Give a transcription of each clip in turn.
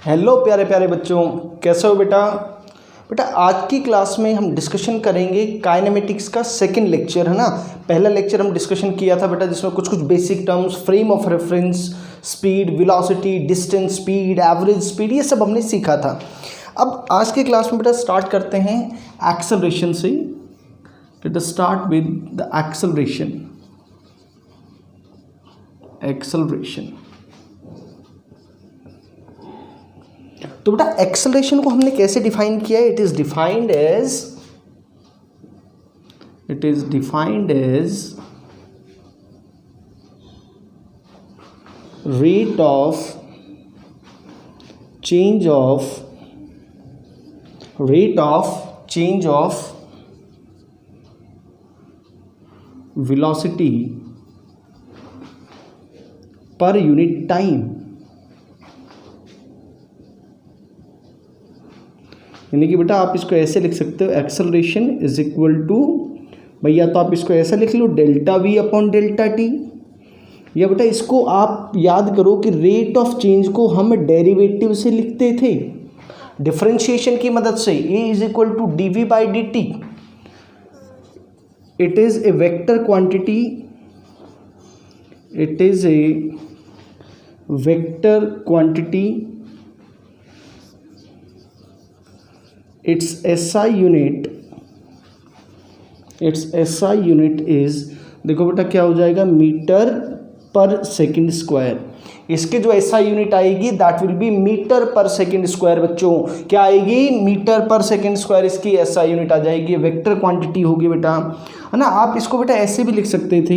Hello प्यारे प्यारे बच्चों, कैसे हो बेटा। बेटा आज की क्लास में हम डिस्कशन करेंगे काइनेमेटिक्स का सेकंड लेक्चर, है ना। पहला लेक्चर हम डिस्कशन किया था बेटा जिसमें कुछ कुछ basic terms, frame of reference, speed, velocity, distance, speed, average speed, ये सब हमने सीखा था। अब आज के क्लास में बेटा स्टार्ट करते हैं एक्सेलरेशन से। Let us start with the acceleration. तो बेटा एक्सेलरेशन को हमने कैसे डिफाइन किया है? It is defined as rate of change of velocity per unit time. यानी कि बेटा आप इसको ऐसे लिख सकते हो, एक्सेलरेशन इज इक्वल टू, भैया तो आप इसको ऐसा लिख लो, delta V upon delta T. या बेटा इसको आप याद करो कि रेट ऑफ चेंज को हम डेरिवेटिव से लिखते थे डिफरेंशिएशन की मदद से। A is equal to D we by D T. It is a vector quantity, its SI unit is, देखो बेटा क्या हो जाएगा, मीटर पर सेकंड स्क्वायर। इसके जो SI यूनिट आएगी दैट विल बी मीटर पर सेकंड स्क्वायर। बच्चों क्या आएगी? मीटर पर सेकंड स्क्वायर इसकी SI यूनिट आ जाएगी, वेक्टर क्वांटिटी होगी बेटा, है ना। आप इसको बेटा ऐसे भी लिख सकते थे,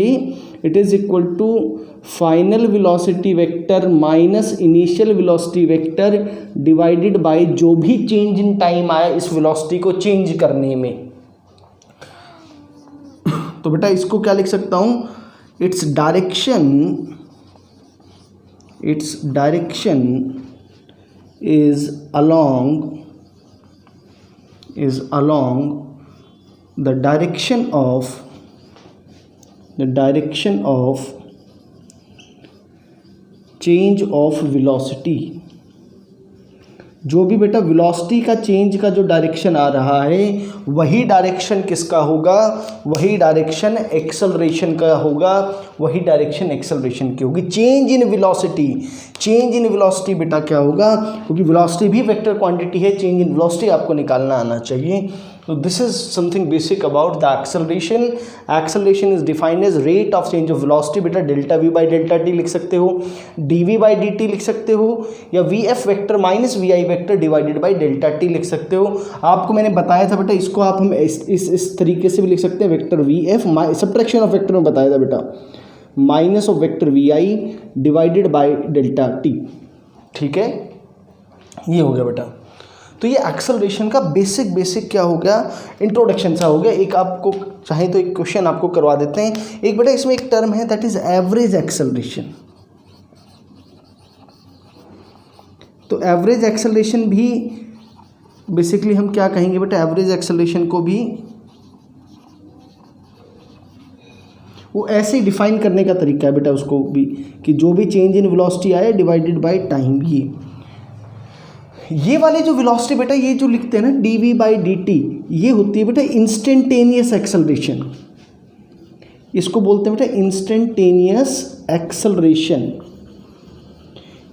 it is equal to final velocity vector minus initial velocity vector divided by जो भी चेंज इन टाइम आया इस वेलोसिटी को चेंज करने में। तो बेटा इसको क्या लिख सकता हूं, its direction is along the direction of change of velocity। जो भी बेटा वेलोसिटी का चेंज का जो डायरेक्शन आ रहा है वही डायरेक्शन किसका होगा? वही डायरेक्शन एक्सेलरेशन का होगा, वही डायरेक्शन एक्सेलरेशन की होगी। चेंज इन वेलोसिटी बेटा क्या होगा? क्योंकि वेलोसिटी भी वेक्टर क्वांटिटी है, चेंज इन वेलोसिटी आपको निकालना आना चाहिए। तो this is something basic about the acceleration. Acceleration is defined as rate of change of velocity. बेटा delta V by delta T लिख सकते हो, D we by D T लिख सकते हो, या V F vector minus V I vector divided by delta T लिख सकते हो। आपको मैंने बताया था बेटा इसको आप हम इस तरीके से भी लिख सकते हैं, vector V F subtraction of vector में बताया था बेटा, minus of vector V I divided by delta T. ठीक है, ये हो गया बेटा। तो ये एक्सेलरेशन का बेसिक क्या हो गया, इंट्रोडक्शन सा हो गया। एक आपको चाहे तो एक क्वेश्चन आपको करवा देते हैं। एक बेटा इसमें एक टर्म है दैट इज एवरेज एक्सेलरेशन। तो एवरेज एक्सेलरेशन भी बेसिकली हम क्या कहेंगे बेटा, एवरेज एक्सेलरेशन को भी वो ऐसे ही डिफाइन करने का तरीका है बेटा उसको भी, कि जो भी चेंज इन वेलोसिटी आए डिवाइडेड बाय टाइम। ये वाले जो वेलोसिटी बेटा ये जो लिखते हैं ना D we by D T, ये होती है बेटा इंस्टेंटेनियस एक्सेलरेशन। इसको बोलते हैं बेटा इंस्टेंटेनियस एक्सेलरेशन।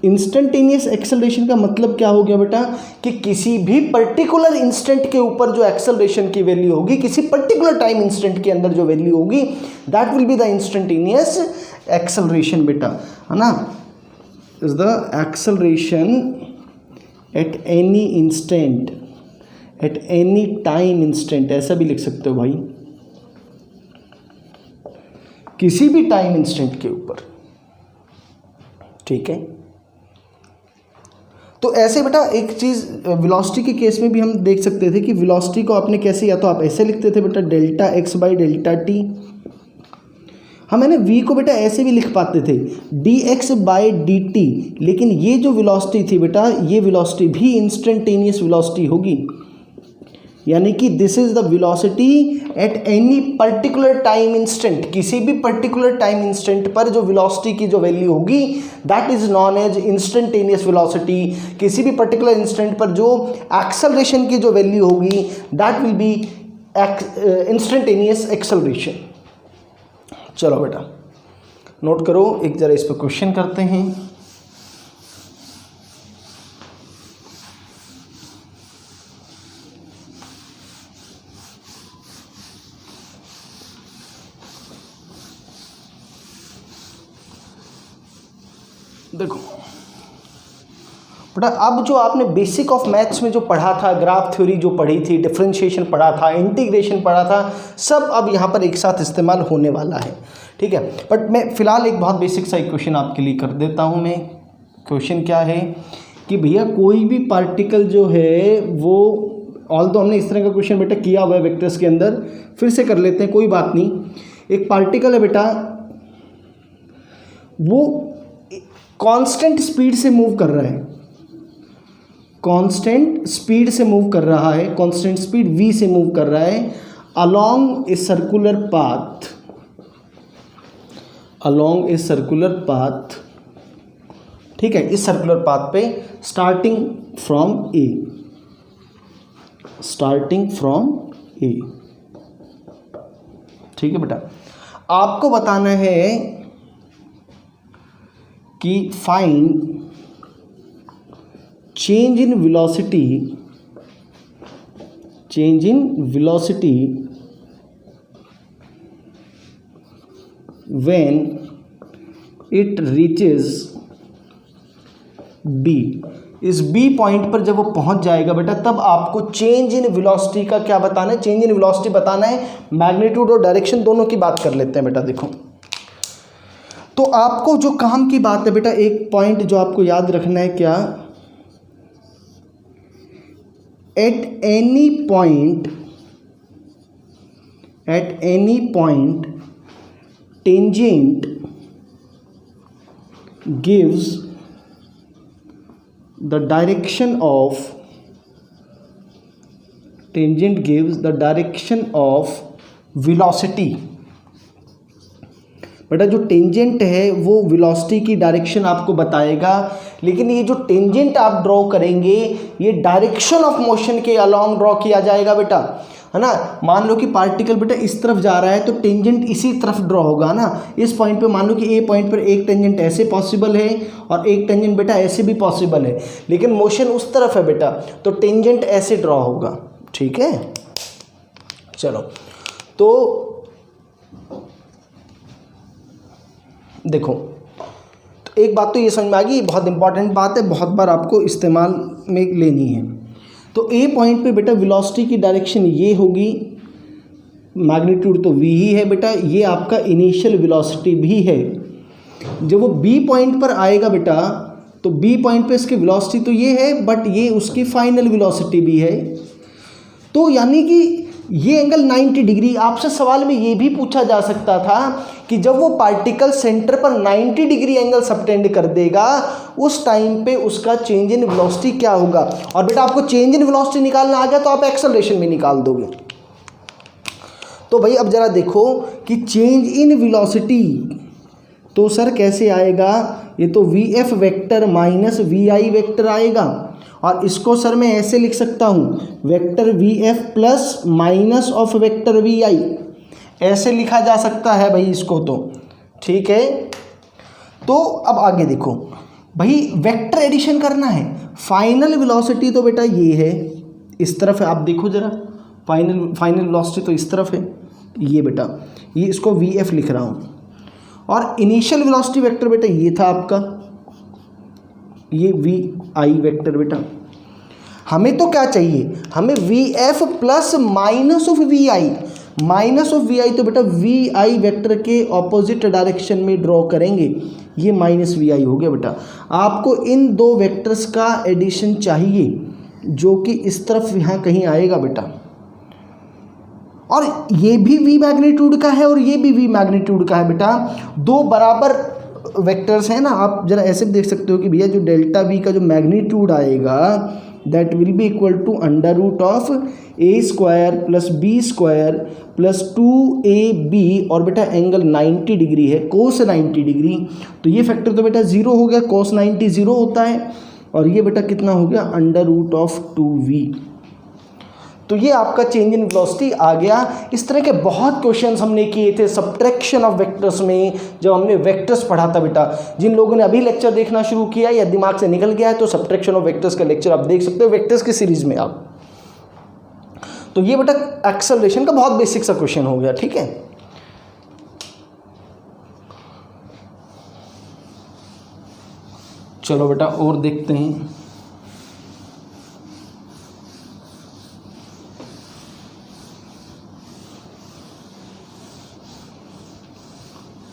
इंस्टेंटेनियस एक्सेलरेशन का मतलब क्या हो गया बेटा, कि किसी भी पर्टिकुलर इंस्टेंट के ऊपर जो एक्सेलरेशन की वैल्यू होगी, किसी पर्टिकुलर टाइम इंस्टेंट के अंदर जो वैल्यू होगी that will be the instantaneous acceleration बेटा, है ना। Is the acceleration at any instant, at any time instant, ऐसा भी लिख सकते हो भाई, किसी भी टाइम इंस्टेंट के ऊपर। ठीक है, तो ऐसे बेटा एक चीज़ वेलोसिटी के केस में भी हम देख सकते थे कि वेलोसिटी को आपने कैसे, या तो आप ऐसे लिखते थे बेटा delta x by delta T. हम है ना वी को बेटा ऐसे भी लिख पाते थे D x by D T, लेकिन ये जो वेलोसिटी थी बेटा, ये वेलोसिटी भी इंस्टेंटेनियस वेलोसिटी होगी। यानी कि this is the velocity at any particular time instant, किसी भी पर्टिकुलर टाइम इंस्टेंट पर जो वेलोसिटी की जो वैल्यू होगी that is known as instantaneous velocity. किसी भी पर्टिकुलर इंस्टेंट पर जो एक्सेलरेशन की जो वैल्यू होगी that will B instantaneous acceleration. चलो बेटा नोट करो, एक जरा इस पर क्वेश्चन करते हैं। देखो बेटा, अब जो आपने बेसिक ऑफ मैथ्स में जो पढ़ा था, ग्राफ थ्योरी जो पढ़ी थी, डिफरेंशिएशन पढ़ा था, इंटीग्रेशन पढ़ा था, सब अब यहाँ पर एक साथ इस्तेमाल होने वाला है, ठीक है। बट मैं फ़िलहाल एक बहुत बेसिक सा क्वेश्चन आपके लिए कर देता हूँ मैं। क्वेश्चन क्या है कि भैया कोई भी पार्टिकल जो है वो, ऑल तो हमने इस तरह का क्वेश्चन बेटा किया हुआ है वेक्टर्स के अंदर, फिर से कर लेते हैं, कोई बात नहीं। एक पार्टिकल है बेटा, वो कांस्टेंट स्पीड से मूव कर रहा है, कांस्टेंट स्पीड से मूव कर रहा है, कांस्टेंट स्पीड v से मूव कर रहा है along a circular path, along a circular path, ठीक है। इस सर्कुलर पाथ पे starting from A, starting from A, ठीक है बेटा। आपको बताना है कि find change in velocity, change in velocity when it reaches B। इस B पॉइंट पर जब वो पहुंच जाएगा बेटा, तब आपको चेंज इन वेलोसिटी का क्या बताना है, चेंज इन वेलोसिटी बताना है। मैग्नीट्यूड और डायरेक्शन दोनों की बात कर लेते हैं बेटा। देखो तो आपको जो काम की बात है बेटा, एक पॉइंट जो आपको याद रखना है, क्या, at any point tangent gives the direction of velocity। बेटा जो टेंजेंट है वो वेलोसिटी की डायरेक्शन आपको बताएगा, लेकिन ये जो टेंजेंट आप ड्रॉ करेंगे ये डायरेक्शन ऑफ मोशन के अलोंग ड्रॉ किया जाएगा बेटा, है ना। मान लो कि पार्टिकल बेटा इस तरफ जा रहा है तो टेंजेंट इसी तरफ ड्रॉ होगा ना। इस पॉइंट पे मान लो कि ए पॉइंट पर एक टेंजेंट ऐसे पॉसिबल है और एक टेंजेंट बेटा ऐसे भी पॉसिबल है, लेकिन मोशन उस तरफ है बेटा, तो टेंजेंट ऐसे ड्रॉ होगा, ठीक है। चलो तो देखो, तो एक बात तो ये समझ में आ गई, बहुत इंपॉर्टेंट बात है, बहुत बार आपको इस्तेमाल में लेनी है। तो ए पॉइंट पे बेटा वेलोसिटी की डायरेक्शन ये होगी, मैग्नीट्यूड तो v ही है बेटा, ये आपका इनिशियल वेलोसिटी भी है। जब वो बी पॉइंट पर आएगा बेटा, तो बी पॉइंट पे इसकी वेलोसिटी तो ये है, बट ये उसकी फाइनल वेलोसिटी भी है। तो यानी कि ये एंगल 90 डिग्री, आपसे सवाल में ये भी पूछा जा सकता था कि जब वो पार्टिकल सेंटर पर 90 डिग्री एंगल सबटेंड कर देगा, उस टाइम पे उसका चेंज इन वेलोसिटी क्या होगा। और बेटा आपको चेंज इन वेलोसिटी निकालना आ गया तो आप एक्सेलरेशन भी निकाल दोगे। तो भाई अब जरा देखो कि चेंज इन वेलोसिटी तो सर कैसे आएगा, ये तो V F vector minus V I vector आएगा, और इसको सर मैं ऐसे लिख सकता हूँ, vector V F plus minus of vector V I, ऐसे लिखा जा सकता है भाई इसको तो, ठीक है। तो अब आगे देखो भाई, वेक्टर एडिशन करना है। फाइनल वेलोसिटी तो बेटा ये है, इस तरफ है, आप देखो जरा, फाइनल वेलोसिटी तो इस तरफ है, ये बेटा, ये इसको वी एफ लिख रहा हूँ, और इनिशियल वेलोसिटी वेक्टर बेटा ये था आपका, ये वी आई वेक्टर बेटा। हमें तो क्या चाहिए, हमें V F plus minus of V I, minus of V I तो बेटा वी आई वेक्टर के ऑपोजिट डायरेक्शन में ड्रॉ करेंगे, ये माइनस वी आई हो गया बेटा। आपको इन दो वेक्टर्स का एडिशन चाहिए जो कि इस तरफ यहाँ कहीं आएगा बेटा, और ये भी v मैग्नीट्यूड का है और ये भी v मैग्नीट्यूड का है बेटा, दो बराबर वेक्टर्स हैं ना। आप जरा ऐसे भी देख सकते हो कि भैया जो डेल्टा v का जो मैग्नीट्यूड आएगा that will be equal to under root of A square plus B square plus 2ab, और बेटा एंगल 90 डिग्री है, कोस 90 डिग्री, तो ये फैक्टर तो बेटा ज़ीरो हो गया, कोस 90 ज़ीरो होता है, और ये बेटा कितना हो गया अंडर रूट ऑफ 2v। तो ये आपका चेंज इन वेलोसिटी आ गया। इस तरह के बहुत क्वेश्चंस हमने किए थे सब्ट्रैक्शन ऑफ वेक्टर्स में, जब हमने वेक्टर्स पढ़ा था बेटा। जिन लोगों ने अभी लेक्चर देखना शुरू किया या दिमाग से निकल गया है तो सब्ट्रैक्शन ऑफ वेक्टर्स का लेक्चर आप देख सकते हो वेक्टर्स की सीरीज में आप। तो ये बेटा एक्सेलरेशन का बहुत बेसिक सा क्वेश्चन हो गया, ठीक है। चलो बेटा और देखते हैं।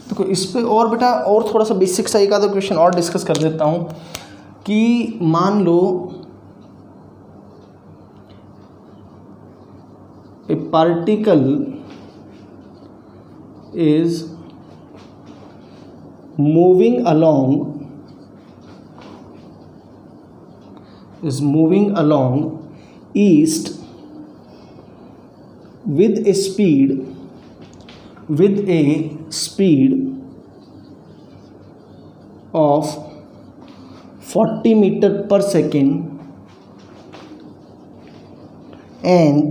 देखो इस पे और बेटा और थोड़ा सा बेसिक सा एक आधा क्वेश्चन और डिस्कस कर देता हूँ कि मान लो a particle is moving along east with a speed of 40 meter per second and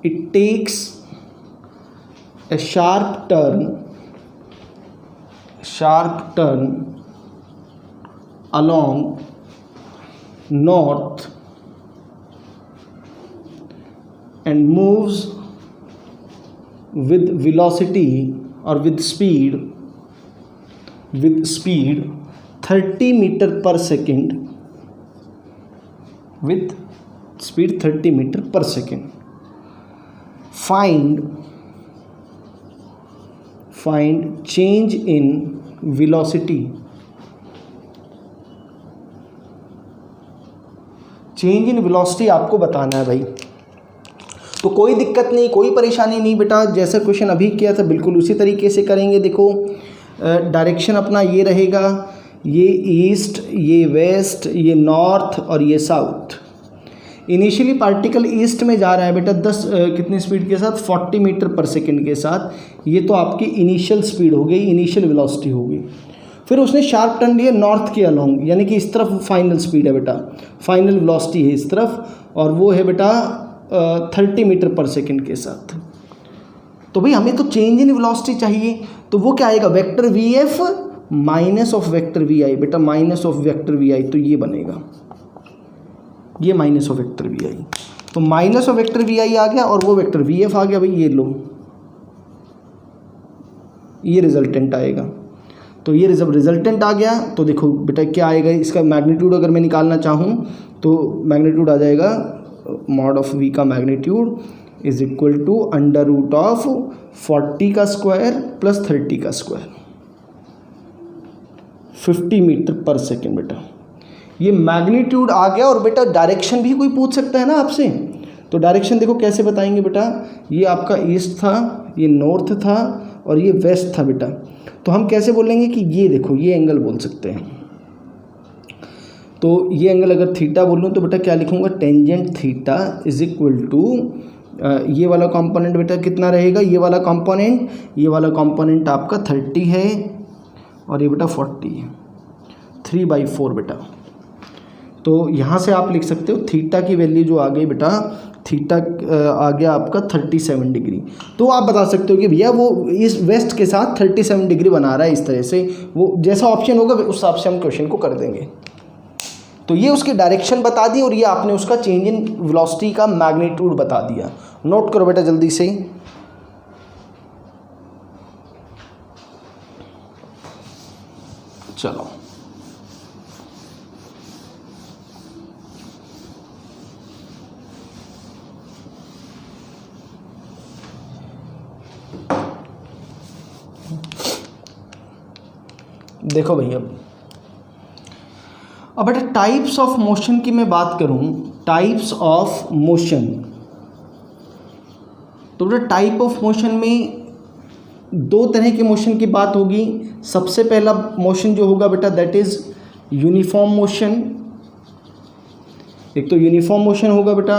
it takes a sharp turn along north and moves with velocity or with speed 30 meter per second, with speed 30 meter per second. Find change in velocity. Change in velocity आपको बताना है भाई। तो कोई दिक्कत नहीं, कोई परेशानी नहीं बेटा, जैसा क्वेश्चन अभी किया था बिल्कुल उसी तरीके से करेंगे। देखो डायरेक्शन अपना ये रहेगा, ये ईस्ट, ये वेस्ट, ये नॉर्थ और ये साउथ। इनिशियली पार्टिकल ईस्ट में जा रहा है बेटा 10 कितनी स्पीड के साथ 40 मीटर पर सेकंड के साथ। ये तो आपकी इनिशियल स्पीड हो गई, इनिशियल वेलोसिटी हो गई। फिर उसने शार्प टर्न लिया नॉर्थ के अलोंग, यानी कि इस तरफ फाइनल स्पीड है बेटा, फाइनल वेलोसिटी है इस तरफ, और वो है बेटा 30 मीटर पर सेकंड के साथ। तो भाई हमें तो चेंज इन वेलोसिटी चाहिए, तो वो क्या आएगा vector V F minus of vector V I बेटा, minus of vector V I, तो ये बनेगा, ये minus of vector V I. तो minus of vector V I आ गया और वो वेक्टर वी एफ आ गया भाई, ये लो, ये रिजल्टेंट आएगा। तो ये जब रिजल्टेंट आ गया तो देखो बेटा क्या आएगा, इसका मैग्नीट्यूड अगर मैं निकालना चाहूँ तो मैग्नीट्यूड आ जाएगा मॉड ऑफ वी का magnitude is equal to under root of 40 का स्क्वायर प्लस 30 का स्क्वायर, 50 मीटर पर सेकेंड बेटा। ये मैग्नीट्यूड आ गया। और बेटा डायरेक्शन भी कोई पूछ सकता है ना आपसे, तो डायरेक्शन देखो कैसे बताएंगे बेटा, ये आपका ईस्ट था, ये नॉर्थ था और ये वेस्ट था बेटा। तो हम कैसे बोलेंगे कि ये देखो ये एंगल बोल सकते हैं। तो ये एंगल अगर थीटा बोलूँ तो बेटा क्या लिखूँगा, tangent theta is equal to ये वाला कंपोनेंट बेटा कितना रहेगा, ये वाला कंपोनेंट आपका 30 है और ये बेटा 40 है, 3/4 बेटा। तो यहाँ से आप लिख सकते हो थीटा की वैल्यू जो आ गई बेटा, थीटा आ गया आपका 37 डिग्री। तो आप बता सकते हो कि भैया वो इस वेस्ट के साथ 37 डिग्री बना रहा है इस तरह से, वो जैसा ऑप्शन होगा उस हिसाब से हम क्वेश्चन को कर देंगे। तो ये उसकी डायरेक्शन बता दी और ये आपने उसका चेंज इन वेलोसिटी का मैग्नीट्यूड बता दिया। नोट करो बेटा जल्दी से। चलो देखो भैया, अब बेटा टाइप्स ऑफ मोशन की मैं बात करूं, टाइप्स ऑफ मोशन, तो बेटा टाइप ऑफ मोशन में दो तरह के मोशन की बात होगी। सबसे पहला मोशन जो होगा बेटा दैट इज़ यूनिफॉर्म मोशन। एक तो यूनिफॉर्म मोशन होगा बेटा,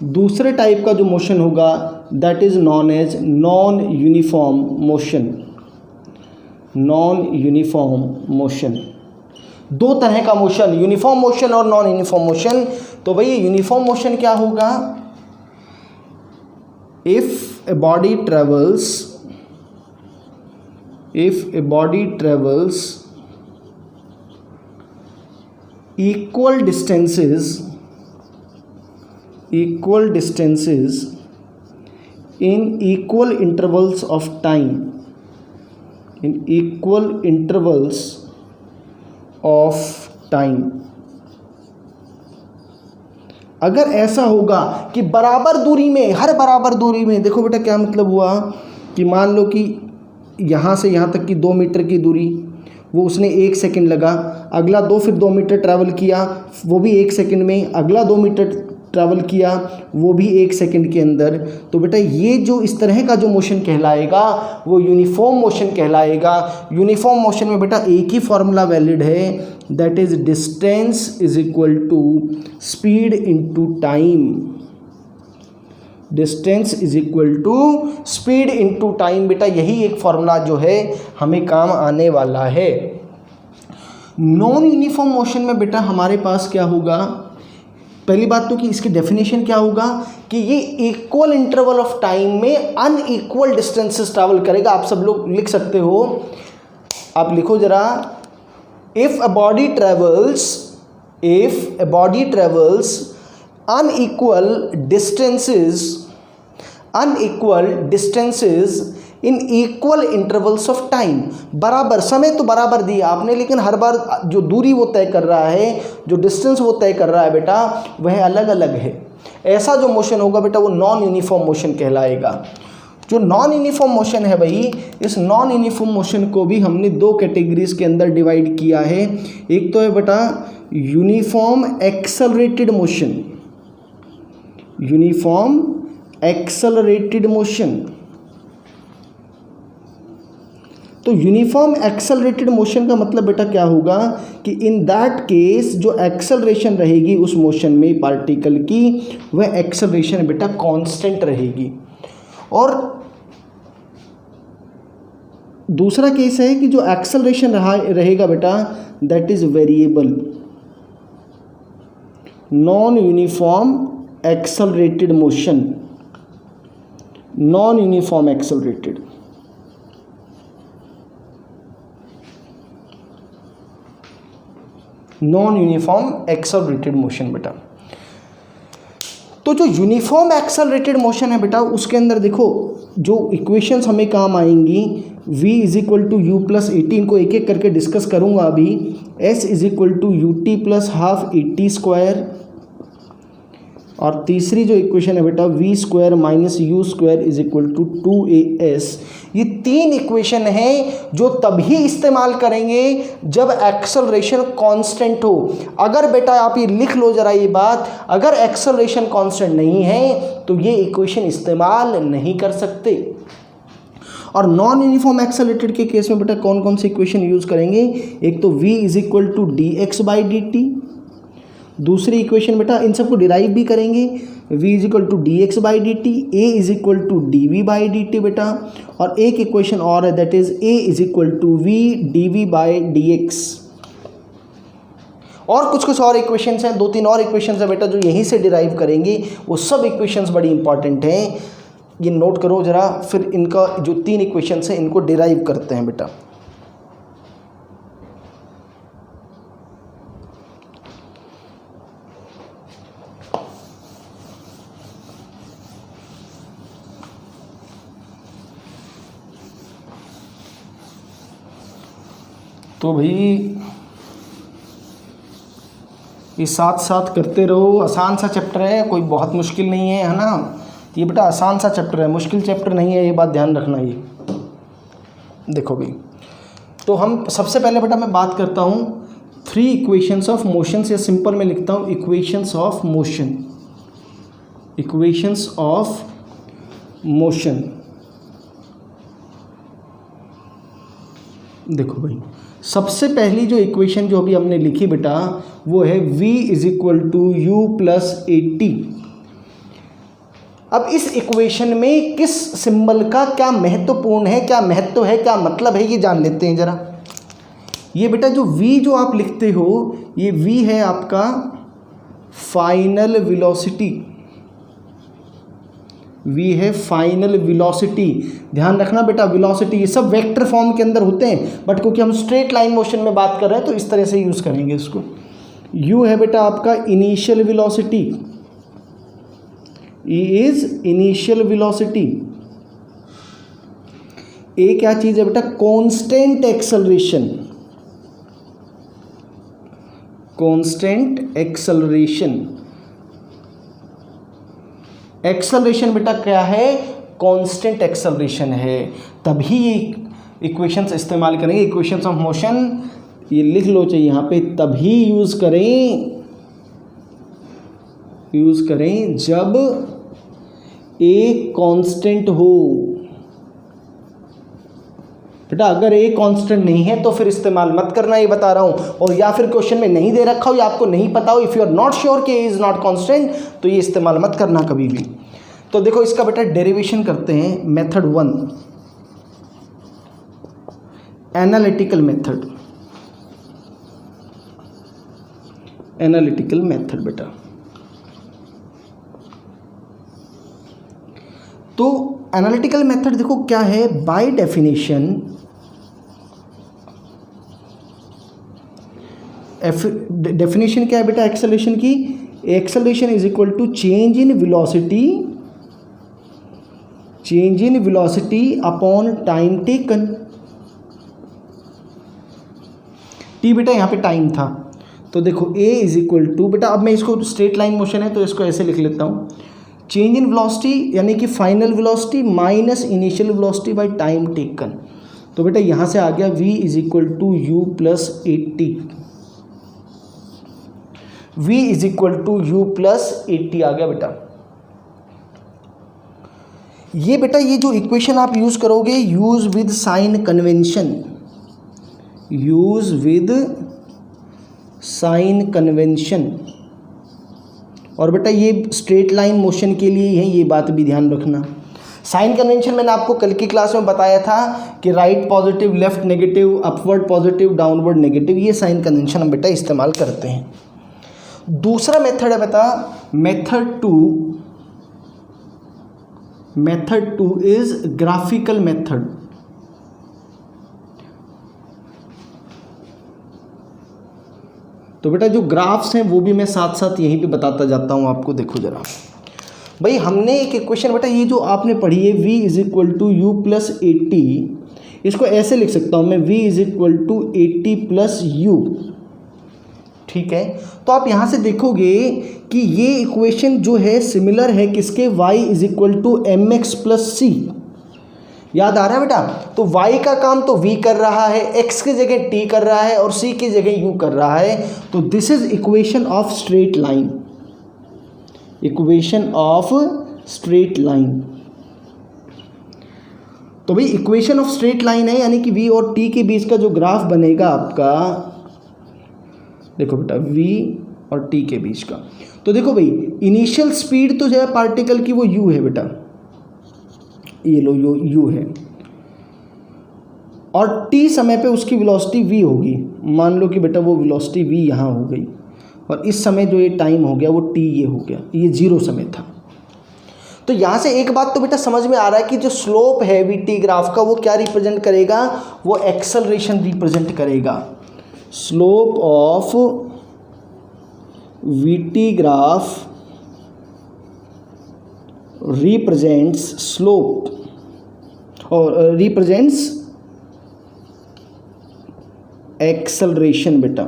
दूसरे टाइप का जो मोशन होगा that is known as non uniform motion. Non uniform motion, दो तरह का मोशन, यूनिफॉर्म मोशन और नॉन यूनिफॉर्म मोशन। तो भाई यूनिफॉर्म मोशन क्या होगा? If a body travels equal distances in equal intervals of time, अगर ऐसा होगा कि बराबर दूरी में, हर बराबर दूरी में, देखो बेटा क्या मतलब हुआ कि मान लो कि यहाँ से यहाँ तक की 2 मीटर की दूरी, वो उसने 1 सेकंड लगा, अगला फिर 2 मीटर ट्रैवल किया, वो भी 1 सेकंड में, अगला 2 मीटर ट्रैवल किया, वो भी 1 सेकंड के अंदर। तो बेटा ये जो इस तरह का जो मोशन कहलाएगा वो यूनिफॉर्म मोशन कहलाएगा। यूनिफॉर्म मोशन में बेटा एक ही फॉर्मूला वैलिड है, that is distance is equal to speed into time. Distance is equal to speed into time. बेटा यही एक फॉर्मूला जो है हमें काम आने वाला है। नॉन यूनिफॉर्म मोशन में बेटा हमारे पास क्या होगा? पहली बात तो कि इसकी डेफिनेशन क्या होगा कि ये इक्वल इंटरवल ऑफ टाइम में अनइक्वल डिस्टेंसेस ट्रैवल करेगा। आप सब लोग लिख सकते हो, आप लिखो जरा, if a body travels unequal distances in equal intervals of time, बराबर समय तो बराबर दिया आपने, लेकिन हर बार जो दूरी वो तय कर रहा है, जो डिस्टेंस वो तय कर रहा है बेटा, वह अलग अलग है। ऐसा जो मोशन होगा बेटा वो नॉन यूनिफॉर्म मोशन कहलाएगा। जो नॉन यूनिफॉर्म मोशन है भाई, इस नॉन यूनिफॉर्म मोशन को भी हमने 2 कैटेगरीज के अंदर डिवाइड किया है। एक तो है बेटा uniform accelerated motion, uniform accelerated motion. तो यूनिफॉर्म एक्सेलरेटेड मोशन का मतलब बेटा क्या होगा कि इन दैट केस जो एक्सेलरेशन रहेगी उस मोशन में पार्टिकल की, वह एक्सेलरेशन बेटा कांस्टेंट रहेगी। और दूसरा केस है कि जो एक्सेलरेशन रहेगा बेटा that is variable. Non uniform accelerated motion, non uniform accelerated. Non uniform accelerated motion बेटा। तो जो यूनिफॉर्म एक्सेलरेटेड मोशन है बेटा, उसके अंदर देखो जो इक्वेशंस हमें काम आएंगी, v is equal to you plus A T, इनको एक एक करके डिस्कस करूंगा अभी। s is equal to U T plus half A T square, और तीसरी जो इक्वेशन है बेटा v square minus you square is equal to 2as। ये 3 इक्वेशन हैं जो तभी इस्तेमाल करेंगे जब एक्सेलरेशन कांस्टेंट हो। अगर बेटा आप ये लिख लो जरा ये बात, अगर एक्सेलरेशन कांस्टेंट नहीं है तो ये इक्वेशन इस्तेमाल नहीं कर सकते। और नॉन यूनिफॉर्म एक्सेलरेटेड के केस में बेटा कौन कौन सी इक्वेशन यूज करेंगे? एक तो v is equal to D x by D t, दूसरी इक्वेशन बेटा इन सबको डिराइव भी करेंगे, v is equal to D x by D t, a is equal to D we by D t बेटा, और एक इक्वेशन और है that is a is equal to v d we by d x. और कुछ और equations हैं, 2-3 और इक्वेशंस हैं बेटा जो यहीं से डिराइव करेंगे। वो सब इक्वेशंस बड़ी इंपॉर्टेंट हैं, ये नोट करो जरा। फिर इनका जो 3 इक्वेशंस हैं इनको डिराइव करते हैं बेटा। तो भाई ये साथ साथ करते रहो, आसान सा चैप्टर है, कोई बहुत मुश्किल नहीं है ना। ये बेटा आसान सा चैप्टर है, मुश्किल चैप्टर नहीं है, ये बात ध्यान रखना। ये देखो भाई, तो हम सबसे पहले बेटा मैं बात करता हूँ 3 इक्वेशंस ऑफ मोशन से। सिंपल में लिखता हूँ equations of motion, equations of motion. देखो भाई, सबसे पहली जो इक्वेशन जो अभी हमने लिखी बेटा वो है v is equal to you plus 80। अब इस इक्वेशन में किस सिंबल का क्या महत्वपूर्ण है, क्या महत्व है, क्या मतलब है, ये जान लेते हैं जरा। ये बेटा जो v जो आप लिखते हो, ये v है आपका फाइनल वेलोसिटी, v है फाइनल वेलोसिटी। ध्यान रखना बेटा, वेलोसिटी ये सब वेक्टर फॉर्म के अंदर होते हैं, बट क्योंकि हम स्ट्रेट लाइन मोशन में बात कर रहे हैं तो इस तरह से यूज़ करेंगे इसको। u है बेटा आपका initial velocity, e is initial velocity. a क्या चीज़ है बेटा, constant acceleration, constant acceleration. Acceleration बेटा क्या है, कांस्टेंट एक्सेलरेशन है, तभी ये इक्वेशंस इस्तेमाल करेंगे। इक्वेशंस ऑफ मोशन ये लिख लो चाहिए यहाँ पे, तभी यूज़ करें जब ए कांस्टेंट हो बेटा। अगर ए कांस्टेंट नहीं है तो फिर इस्तेमाल मत करना, ये बता रहा हूँ। और या फिर क्वेश्चन में नहीं दे रखा हो या आपको नहीं पता हो, if you are not sure कि ए इज़ नॉट कांस्टेंट, तो ये इस्तेमाल मत करना कभी भी। तो देखो इसका बेटा डेरिवेशन करते हैं, method 1 analytical method, analytical method बेटा। तो एनालिटिकल मेथड देखो क्या है, बाय डेफिनेशन डेफिनेशन क्या है बेटा एक्सेलरेशन की, acceleration is equal to change in velocity upon time taken. T बेटा यहाँ पे टाइम था, तो देखो ए इज इक्वल टू बेटा, अब मैं इसको स्ट्रेट लाइन मोशन है तो इसको ऐसे लिख लेता हूँ, चेंज इन वेलोसिटी यानी कि final velocity minus initial velocity by time taken. तो बेटा यहाँ से आ गया v is equal to you plus 80, v is equal to you plus 80 आ गया बेटा। ये बेटा ये जो इक्वेशन आप यूज करोगे, use with sign convention, use with sign convention. और बेटा ये स्ट्रेट लाइन मोशन के लिए है, ये बात भी ध्यान रखना। साइन कन्वेंशन मैंने आपको कल की क्लास में बताया था कि right positive, left negative, upward positive, downward negative, ये साइन कन्वेंशन हम बेटा इस्तेमाल करते हैं। दूसरा मेथड है बेटा method two is graphical method. तो बेटा जो ग्राफ्स हैं वो भी मैं साथ साथ यहीं पे बताता जाता हूँ आपको। देखो जरा भाई, हमने एक इक्वेशन बेटा ये जो आपने पढ़ी है v is equal to you plus 80, इसको ऐसे लिख सकता हूँ मैं, v is equal to 80 plus u. ठीक है, तो आप यहाँ से देखोगे कि ये इक्वेशन जो है सिमिलर है किसके, y is equal to M X plus C. याद आ रहा है बेटा, तो y का काम तो v कर रहा है, x की जगह t कर रहा है और c की जगह u कर रहा है। तो this is equation of straight line, equation of straight line. तो भाई इक्वेशन ऑफ स्ट्रेट लाइन है, यानी कि v और t के बीच का जो ग्राफ बनेगा आपका, देखो बेटा v और t के बीच का, तो देखो भाई इनिशियल स्पीड तो जो है पार्टिकल की वो u है बेटा, ये लो u है, और t समय पे उसकी वेलोसिटी v होगी। मान लो कि बेटा वो वेलोसिटी v यहाँ हो गई और इस समय जो ये टाइम हो गया वो t ये हो गया, ये 0 समय था। तो यहाँ से एक बात तो बेटा समझ में आ रहा है कि जो स्लोप है vt ग्राफ का वो क्या रिप्रेजेंट करेगा, वो एक्सेलरेशन रिप्रेजेंट करेगा। Slope of vt graph represents slope और represents acceleration बेटा।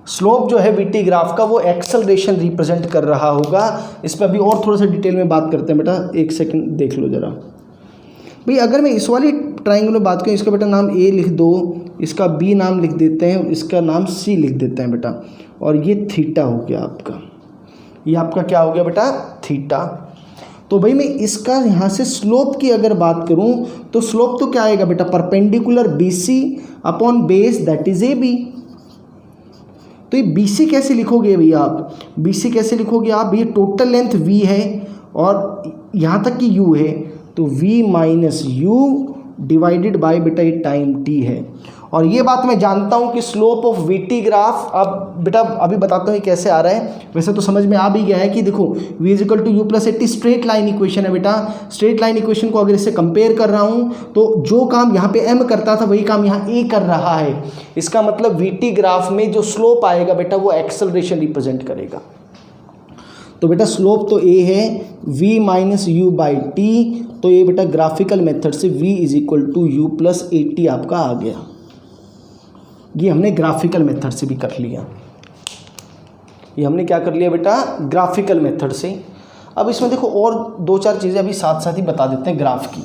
स्लोप जो है vt ग्राफ का वो एक्सेलरेशन रिप्रेजेंट कर रहा होगा। इस पर अभी और थोड़ा सा डिटेल में बात करते हैं बेटा, एक सेकंड देख लो जरा। भाई अगर मैं इस वाली ट्राइंगल में बात करूँ, इसका बेटा नाम a लिख दो, इसका b नाम लिख देते हैं, इसका नाम c लिख देते हैं बेटा, और ये थीटा हो गया आपका, ये आपका क्या हो गया बेटा, थीटा। तो भाई मैं इसका यहाँ से स्लोप की अगर बात करूँ तो स्लोप तो क्या आएगा बेटा, perpendicular BC upon base that is AB। तो ये BC कैसे लिखोगे भैया आप, BC कैसे लिखोगे आप, ये टोटल लेंथ V है और यहाँ तक कि U है, तो V minus U divided by बेटा ये टाइम T है। और ये बात मैं जानता हूँ कि स्लोप ऑफ VT ग्राफ, अब बेटा अभी बताता हूँ ये कैसे आ रहा है, वैसे तो समझ में आ भी गया है कि देखो V is equal to you plus a t straight line equation है बेटा। स्ट्रेट लाइन इक्वेशन को अगर इससे कंपेयर कर रहा हूँ तो जो काम यहाँ पे M करता था वही काम यहाँ A कर रहा है। इसका मतलब VT ग्राफ में जो स्लोप आएगा बेटा वो एक्सेलरेशन रिप्रेजेंट करेगा। तो बेटा स्लोप तो A है V minus u by t, तो ये बेटा ग्राफिकल मेथड से V is equal to you plus A t आपका आ गया। ये हमने ग्राफिकल मेथड से भी कर लिया, ये हमने क्या कर लिया बेटा, ग्राफिकल मेथड से। अब इसमें देखो और दो चार चीज़ें अभी साथ साथ ही बता देते हैं ग्राफ की,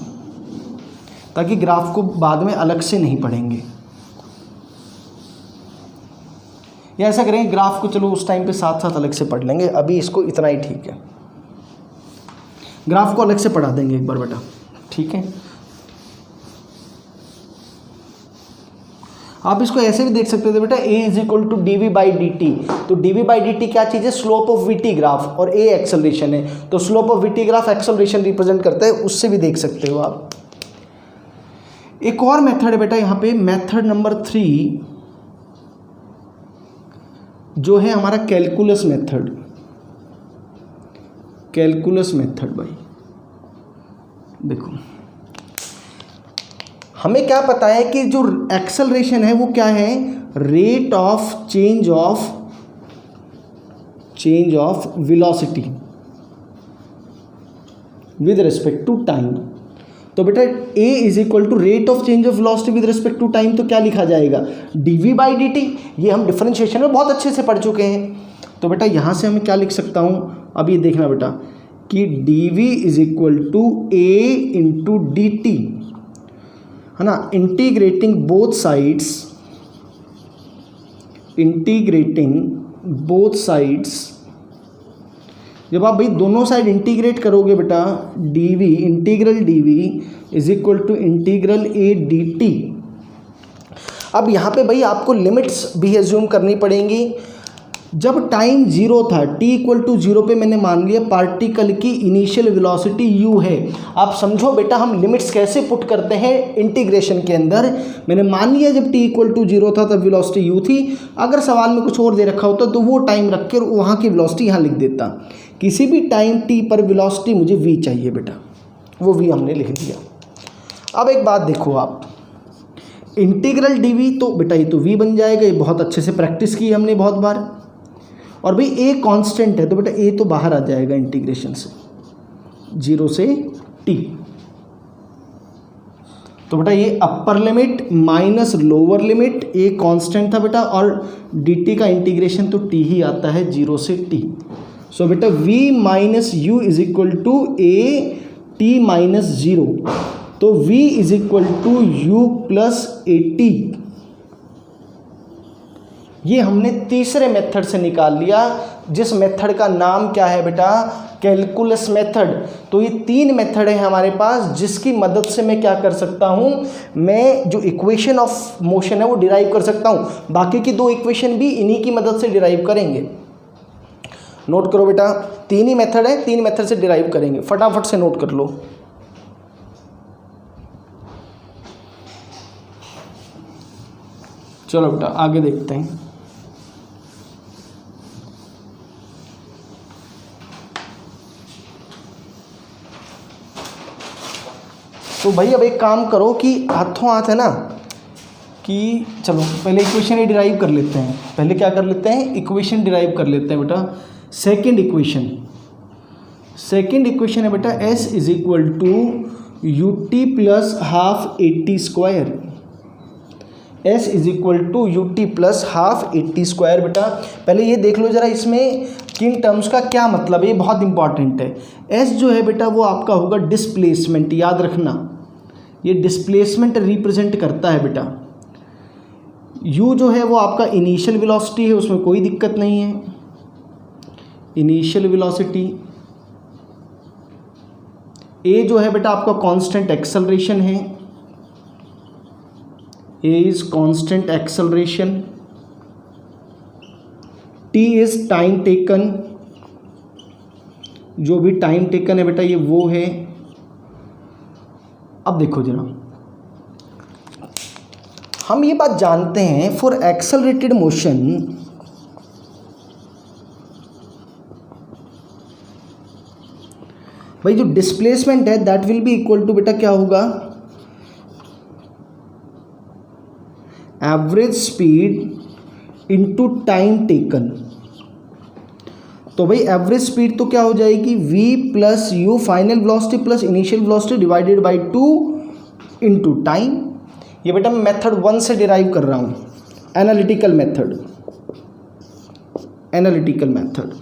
ताकि ग्राफ को बाद में अलग से नहीं पढ़ेंगे, या ऐसा करेंगे ग्राफ को चलो उस टाइम पे साथ साथ अलग से पढ़ लेंगे, अभी इसको इतना ही ठीक है। ग्राफ को अलग से पढ़ा देंगे एक बार बेटा, ठीक है। आप इसको ऐसे भी देख सकते थे बेटा, a is equal to D we by D T. तो D we by D T क्या चीज़ है, slope of V T graph, और a एक्सेलरेशन है, तो slope of V T graph acceleration represent करता है, उससे भी देख सकते हो आप। एक और मेथड है बेटा यहाँ पे, मेथड नंबर 3 जो है हमारा कैलकुलस मेथड। कैलकुलस मेथड भाई देखो, हमें क्या पता है कि जो एक्सेलरेशन है वो क्या है, rate of change of velocity with respect to time. तो बेटा a is equal to rate of change of velocity with respect to time, तो क्या लिखा जाएगा, dv बाई डी टी। ये हम डिफरेंशिएशन में बहुत अच्छे से पढ़ चुके हैं। तो बेटा यहाँ से हमें क्या लिख सकता हूँ, अब ये देखना बेटा कि dv is equal to a into d t, है ना, इंटीग्रेटिंग बोथ साइड्स। जब आप भाई दोनों साइड इंटीग्रेट करोगे बेटा, dv integral dv is equal to integral a dt। अब यहाँ पे भाई आपको लिमिट्स भी एज्यूम करनी पड़ेंगी। जब टाइम 0 था, t इक्वल टू 0 पे मैंने मान लिया पार्टिकल की इनिशियल वेलोसिटी u है। आप समझो बेटा हम लिमिट्स कैसे पुट करते हैं इंटीग्रेशन के अंदर। मैंने मान लिया जब t इक्वल टू 0 था तब वेलोसिटी u थी। अगर सवाल में कुछ और दे रखा होता तो वो टाइम रख के वहाँ की वेलोसिटी यहाँ लिख देता। किसी भी टाइम t पर वेलोसिटी मुझे v चाहिए बेटा, वो v हमने लिख दिया। अब एक बात देखो आप, इंटीग्रल dv, तो बेटा ये तो v बन जाएगा, ये बहुत अच्छे से प्रैक्टिस की हमने बहुत बार। और भाई a कांस्टेंट है तो बेटा a तो बाहर आ जाएगा इंटीग्रेशन से, 0 से t। तो बेटा ये अपर limit minus lower limit, a constant था बेटा, और dt का इंटीग्रेशन तो t ही आता है 0 से t। सो बेटा v minus u is equal to a t minus 0, तो v is equal to you plus A t. ये हमने तीसरे मेथड से निकाल लिया, जिस मेथड का नाम क्या है बेटा, कैलकुलस मेथड। तो ये 3 मेथड है हमारे पास, जिसकी मदद से मैं क्या कर सकता हूँ, मैं जो इक्वेशन ऑफ मोशन है वो डिराइव कर सकता हूँ। बाकी की 2 इक्वेशन भी इन्हीं की मदद से डिराइव करेंगे। नोट करो बेटा, 3 ही मेथड है, 3 मेथड से डिराइव करेंगे, फटाफट से नोट कर लो। चलो बेटा आगे देखते हैं। तो भाई अब एक काम करो कि हाथों हाथ है ना, कि चलो पहले इक्वेशन ही डिराइव कर लेते हैं। पहले क्या कर लेते हैं, इक्वेशन डिराइव कर लेते हैं बेटा। सेकंड इक्वेशन है बेटा s is equal to U T plus half A T square. s is equal to U T plus half A T square. बेटा पहले ये देख लो जरा इसमें किन टर्म्स का क्या मतलब है, ये बहुत इंपॉर्टेंट है। s जो है बेटा वो आपका होगा डिस्प्लेसमेंट, याद रखना ये डिस्प्लेसमेंट रिप्रेजेंट करता है बेटा। u जो है वो आपका इनिशियल वेलोसिटी है, उसमें कोई दिक्कत नहीं है, इनिशियल वेलोसिटी। ए जो है बेटा आपका कांस्टेंट एक्सेलरेशन है, A is constant acceleration, T is time taken, जो भी टाइम टेकन है बेटा ये वो है। अब देखो जरा, हम ये बात जानते हैं फॉर एक्सेलरेटेड मोशन भाई जो डिस्प्लेसमेंट है that will be equal to बेटा क्या होगा, average speed into time taken. तो भाई एवरेज स्पीड तो क्या हो जाएगी, v plus u final velocity plus initial velocity divided by 2 into time. ये बेटा मैं मेथड 1 से डिराइव कर रहा हूँ, एनालिटिकल मेथड, एनालिटिकल मेथड।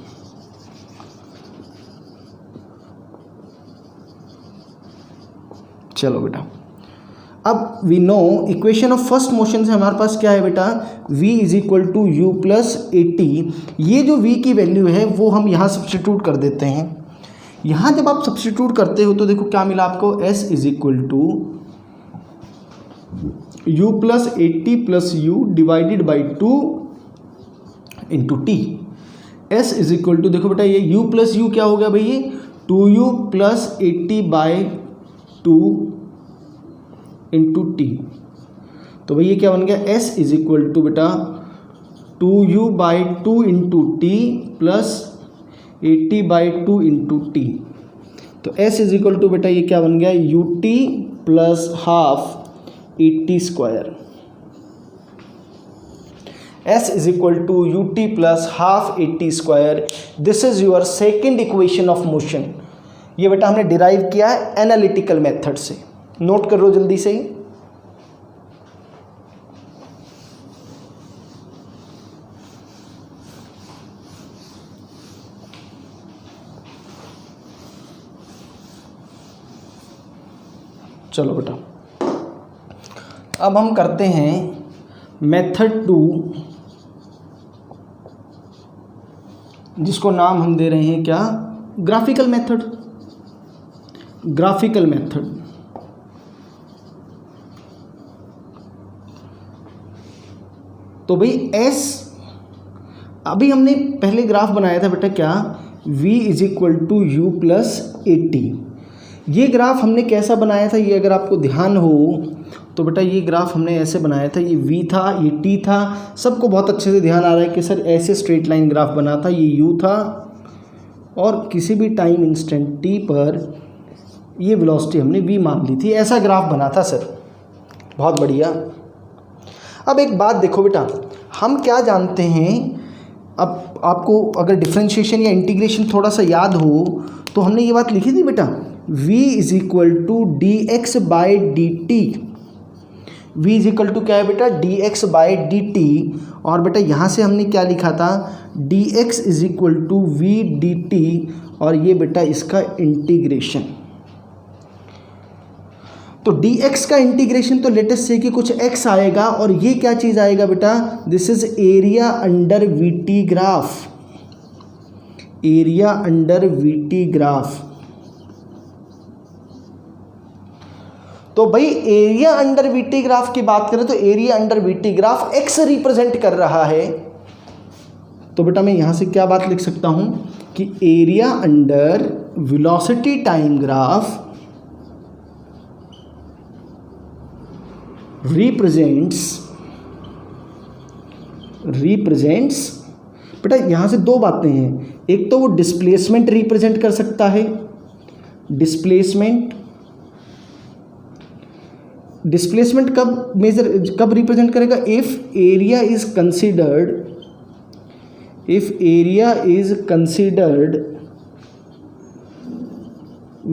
चलो बेटा, अब we know equation of first motion से हमारे पास क्या है बेटा, v is equal to you plus A t. ये जो v की वैल्यू है वो हम यहाँ सब्स्टिट्यूट कर देते हैं। यहाँ जब आप सब्स्टिट्यूट करते हो तो देखो क्या मिला आपको, s is equal to you plus A t plus u divided by 2 into t. s is equal to देखो बेटा ये u प्लस यू क्या हो गया भाई, ये 2u plus 80 by 2 into t. तो भाई ये क्या बन गया, s इज इक्वल टू बेटा 2u by 2 into t plus 80 by 2 into t. तो s इज इक्वल टू बेटा ये क्या बन गया, u T plus half 80 square. s is equal to U T plus half 80 square. This is your second equation of motion. ये बेटा हमने derive किया है एनालिटिकल मेथड से, नोट कर लो जल्दी से। चलो बेटा, अब हम करते हैं मेथड 2, जिसको नाम हम दे रहे हैं क्या, ग्राफिकल मेथड। ग्राफिकल मेथड तो भाई s, अभी हमने पहले ग्राफ बनाया था बेटा क्या, v is equal to you plus A t. ये ग्राफ हमने कैसा बनाया था, ये अगर आपको ध्यान हो तो बेटा ये ग्राफ हमने ऐसे बनाया था, ये v था, ये t था। सबको बहुत अच्छे से ध्यान आ रहा है कि सर ऐसे स्ट्रेट लाइन ग्राफ बना था, ये u था और किसी भी टाइम इंस्टेंट t पर ये वेलोसिटी हमने v मान ली थी। ऐसा ग्राफ बना था सर, बहुत बढ़िया। अब एक बात देखो बेटा, हम क्या जानते हैं, अब आपको अगर डिफरेंशिएशन या इंटीग्रेशन थोड़ा सा याद हो तो हमने ये बात लिखी थी बेटा, v is equal to D x by D t. V is equal to क्या है बेटा, d x by D t. और बेटा यहाँ से हमने क्या लिखा था, d x is equal to v d t, और ये बेटा इसका इंटीग्रेशन। तो dx का इंटीग्रेशन तो लेटेस्ट से कि कुछ x आएगा, और ये क्या चीज़ आएगा बेटा, this is area under VT graph, area under VT graph. तो भाई एरिया अंडर वीटी ग्राफ की बात करें तो area under VT graph x represent कर रहा है। तो बेटा मैं यहां से क्या बात लिख सकता हूं कि area under velocity time graph represents बेटा यहाँ से दो बातें हैं, एक तो वो डिस्प्लेसमेंट रिप्रेजेंट कर सकता है, डिस्प्लेसमेंट कब रिप्रेजेंट करेगा, if area is considered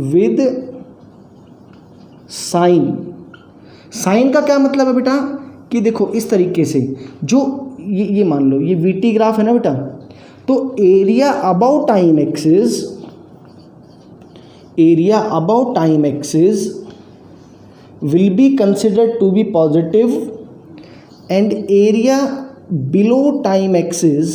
with sign का क्या मतलब है बेटा कि देखो इस तरीके से, जो ये मान लो ये वीटी ग्राफ है ना बेटा, तो area about time axis will be considered to be positive and area below time axis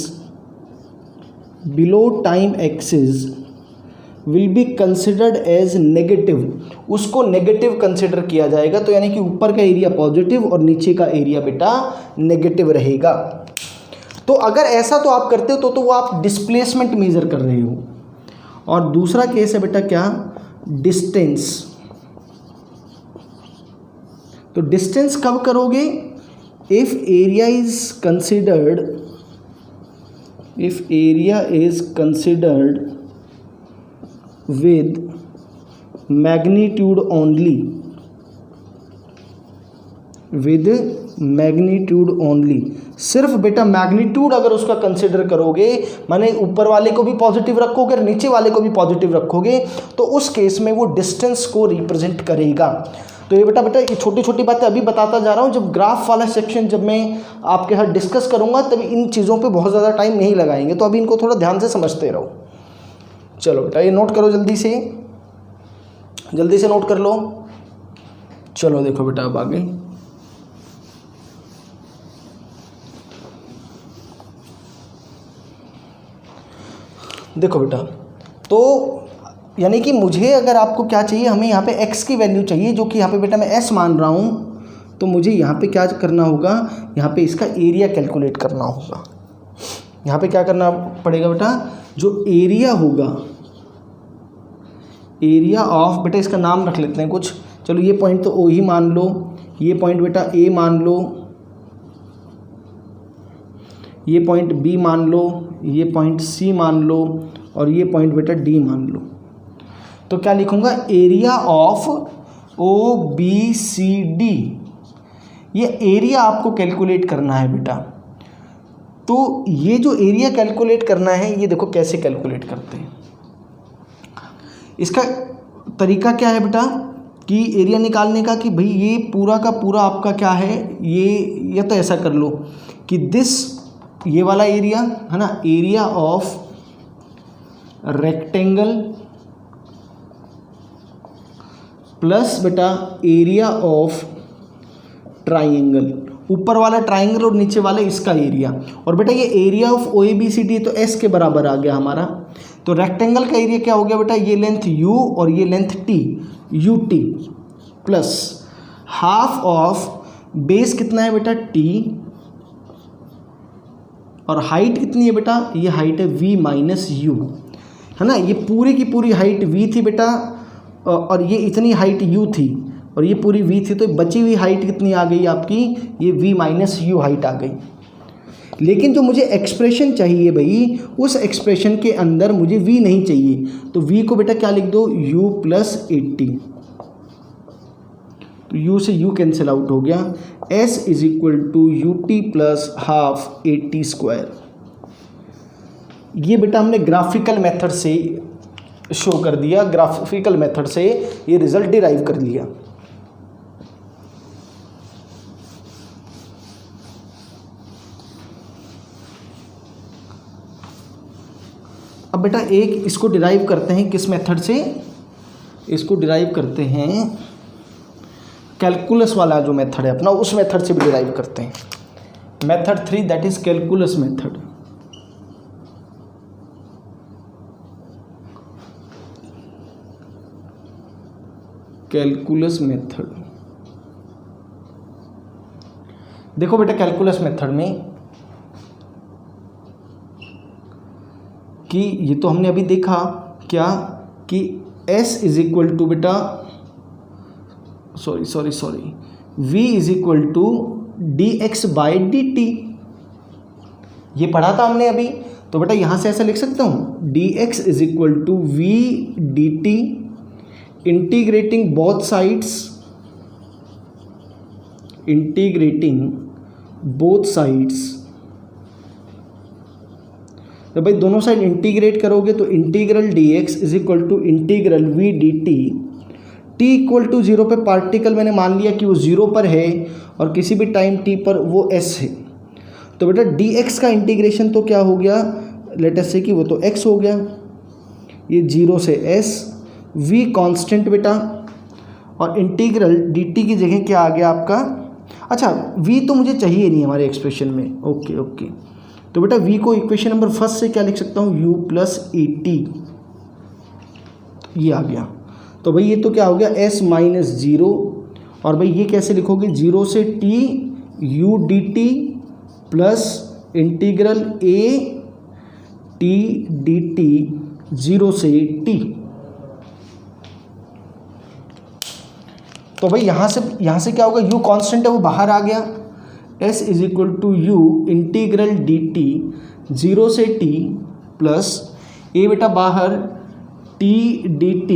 will be considered as negative, उसको नेगेटिव कंसिडर किया जाएगा। तो यानी कि ऊपर का एरिया पॉजिटिव और नीचे का एरिया बेटा नेगेटिव रहेगा। तो अगर ऐसा तो आप करते हो तो वो आप डिस्प्लेसमेंट मेजर कर रहे हो। और दूसरा केस है बेटा क्या, डिस्टेंस। तो डिस्टेंस कब करोगे, if area is considered with magnitude only, सिर्फ बेटा मैग्नीट्यूड अगर उसका कंसिडर करोगे, माने ऊपर वाले को भी पॉजिटिव रखोगे और नीचे वाले को भी पॉजिटिव रखोगे, तो उस केस में वो डिस्टेंस को रिप्रेजेंट करेगा। तो ये बेटा ये छोटी छोटी बातें अभी बताता जा रहा हूँ, जब ग्राफ वाला सेक्शन जब मैं आपके साथ डिस्कस करूँगा तब इन चीज़ों पे बहुत ज़्यादा टाइम नहीं लगाएंगे, तो अभी इनको थोड़ा ध्यान से समझते रहो। चलो बेटा ये नोट करो, जल्दी से नोट कर लो। चलो देखो बेटा अब आगे, देखो बेटा, तो यानी कि मुझे अगर आपको क्या चाहिए, हमें यहाँ पे x की वैल्यू चाहिए, जो कि यहाँ पे बेटा मैं s मान रहा हूँ। तो मुझे यहाँ पे क्या करना होगा, यहाँ पे इसका एरिया कैलकुलेट करना होगा। यहाँ पे क्या करना पड़ेगा बेटा, जो एरिया होगा, एरिया ऑफ, बेटा इसका नाम रख लेते हैं कुछ, चलो ये पॉइंट तो O ही मान लो, ये पॉइंट बेटा A मान लो, ये पॉइंट B मान लो, ये पॉइंट C मान लो और ये पॉइंट बेटा D मान लो। तो क्या लिखूंगा, एरिया ऑफ OBCD, ये एरिया आपको कैलकुलेट करना है बेटा। तो ये जो एरिया कैलकुलेट करना है, ये देखो कैसे कैलकुलेट करते हैं। इसका तरीका क्या है बेटा, कि एरिया निकालने का, कि भाई ये पूरा का पूरा आपका क्या है, ये या तो ऐसा कर लो कि ये वाला एरिया है ना, एरिया ऑफ रेक्टेंगल प्लस बेटा एरिया ऑफ ट्राइंगल, ऊपर वाला ट्राइंगल और नीचे वाला इसका एरिया। और बेटा ये एरिया ऑफ OABCD तो S के बराबर आ गया हमारा। तो रेक्टेंगल का एरिया क्या हो गया बेटा, ये लेंथ U और ये length T, UT plus half of base कितना है बेटा T, और हाइट कितनी है बेटा, ये हाइट है V माइनस U, है ना। ये पूरी की पूरी हाइट V थी बेटा, और ये इतनी हाइट U थी और ये पूरी V थी, तो बची हुई हाइट कितनी आ गई आपकी, ये V माइनस U हाइट आ गई। लेकिन जो मुझे एक्सप्रेशन चाहिए भाई, उस एक्सप्रेशन के अंदर मुझे V नहीं चाहिए, तो V को बेटा क्या लिख दो, U प्लस 80। तो U से U कैंसिल आउट हो गया, S is equal to UT plus half 80 square. ये बेटा हमने ग्राफिकल मेथड से शो कर दिया, ग्राफिकल मेथड से ये रिजल्ट डिराइव कर लिया। अब बेटा एक इसको डिराइव करते हैं, किस मेथड से, इसको डिराइव करते हैं कैलकुलस वाला जो मेथड है अपना, उस मेथड से भी डिराइव करते हैं। Method 3 that is calculus method. Calculus method, देखो बेटा कैलकुलस मेथड में कि ये तो हमने अभी देखा क्या, कि S इज इक्वल टू बेटा sorry V is equal to dx by dt, ये पढ़ा था हमने अभी। तो बेटा यहाँ से ऐसा लिख सकता हूँ, dx is equal to V dt integrating both sides, तो भाई दोनों साइड इंटीग्रेट करोगे तो integral dx is equal to integral V dt। t equal to 0 पे पार्टिकल मैंने मान लिया कि वो 0 पर है और किसी भी टाइम t पर वो s है। तो बेटा dx का इंटीग्रेशन तो क्या हो गया, लेट अस से कि वो तो x हो गया, ये 0 से s, v कांस्टेंट बेटा, और इंटीग्रल dt की जगह क्या आ गया आपका, अच्छा v तो मुझे चाहिए नहीं हमारे एक्सप्रेशन में, ओके। तो बेटा v को इक्वेशन नंबर फर्स्ट से क्या लिख सकता हूँ, u प्लस 80 ये आ गया। तो भाई ये तो क्या हो गया s माइनस 0, और भाई ये कैसे लिखोगे, 0 से t u dt plus integral a t dt 0 से t। तो भाई यहाँ से क्या होगा, u कांस्टेंट है वो बाहर आ गया, s is equal to u integral dt 0 से t प्लस a बेटा बाहर t dt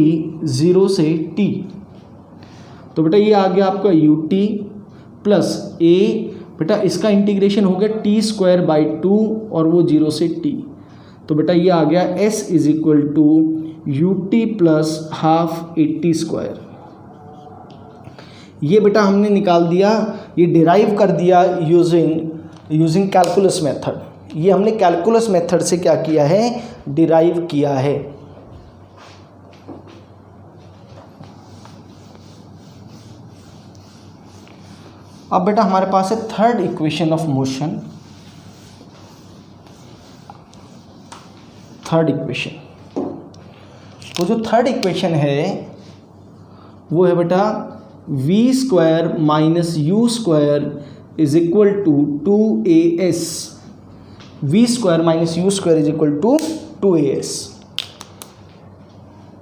0 से t। तो बेटा ये आ गया आपका ut प्लस a, बेटा इसका इंटीग्रेशन हो गया t स्क्वायर बाई 2 और वो 0 से t। तो बेटा ये आ गया s is equal to ut plus half 80 square. ये बेटा हमने निकाल दिया, ये डिराइव कर दिया यूजिंग कैलकुलस मेथड। ये हमने कैलकुलस मेथड से क्या किया है, डिराइव किया है। अब बेटा हमारे पास है third equation of motion. Third equation, तो जो थर्ड इक्वेशन है वो है बेटा v square minus you square is equal to 2as। v square minus you square is equal to 2as।